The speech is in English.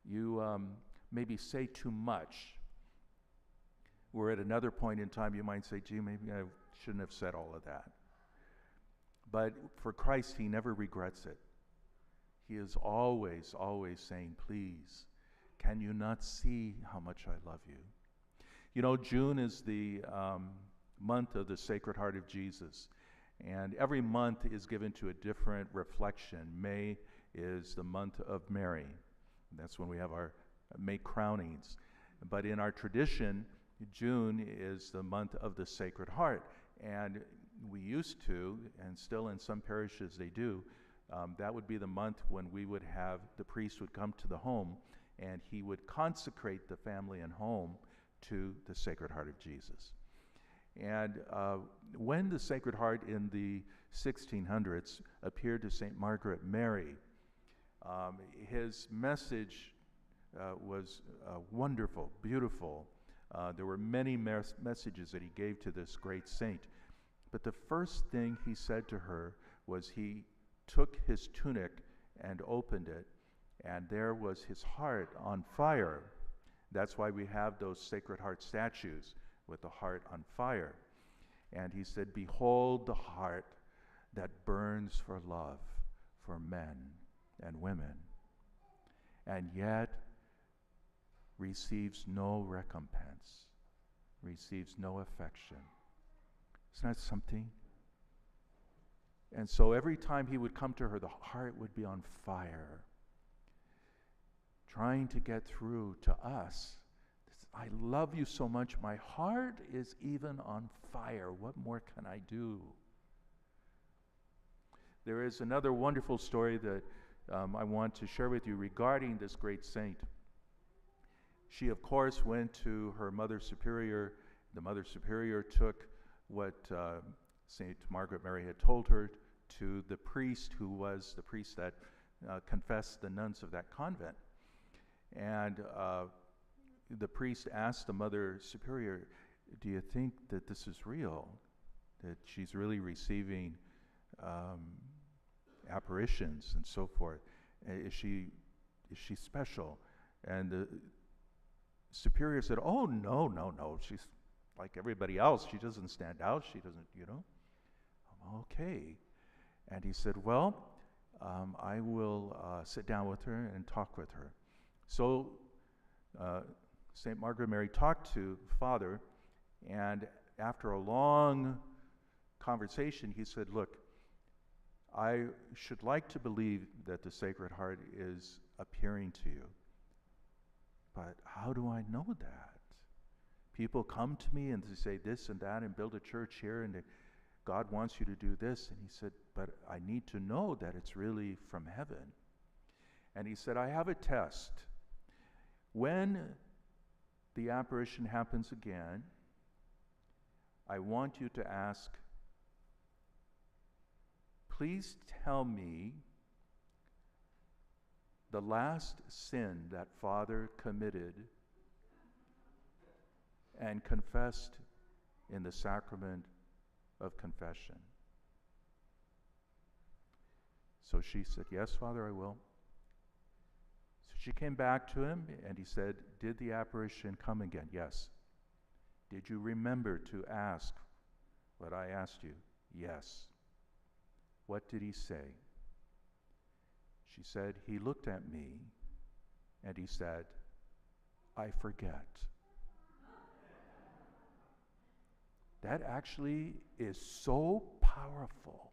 you maybe say too much. Where at another point in time you might say, gee, maybe I shouldn't have said all of that. But for Christ, he never regrets it. He is always, always saying, please, can you not see how much I love you? You know, June is the month of the Sacred Heart of Jesus. And every month is given to a different reflection. May is the month of Mary. That's when we have our May crownings. But in our tradition, June is the month of the Sacred Heart. And we used to, and still in some parishes they do, that would be the month when we would have, the priest would come to the home and he would consecrate the family and home to the Sacred Heart of Jesus. And when the Sacred Heart in the 1600s appeared to St. Margaret Mary, his message was wonderful, beautiful. There were many messages that he gave to this great saint. But the first thing he said to her was he took his tunic and opened it, and there was his heart on fire. That's why we have those Sacred Heart statues with the heart on fire. And he said, behold the heart that burns for love for men and women, and yet receives no recompense, receives no affection. Isn't that something? And so every time he would come to her, the heart would be on fire, trying to get through to us. I love you so much, my heart is even on fire. What more can I do? There is another wonderful story that I want to share with you regarding this great saint. She, of course, went to her Mother Superior. The Mother Superior took what St. Margaret Mary had told her to the priest who was the priest that confessed the nuns of that convent. And the priest asked the Mother Superior, do you think that this is real? That she's really receiving apparitions and so forth? Is she special? And the Superior said, oh, no. She's like everybody else. She doesn't stand out. She doesn't, Okay. And he said, well, I will sit down with her and talk with her. So St. Margaret Mary talked to Father, and after a long conversation, he said, look, I should like to believe that the Sacred Heart is appearing to you, but how do I know that? People come to me and they say this and that and build a church here, and God wants you to do this. And he said, but I need to know that it's really from heaven. And he said, I have a test. When the apparition happens again, I want you to ask, please tell me the last sin that Father committed and confessed in the sacrament of confession. So she said, yes, Father, I will. So she came back to him and he said, did the apparition come again? Yes. Did you remember to ask what I asked you? Yes. What did he say? She said, he looked at me and he said, I forget. That actually is so powerful.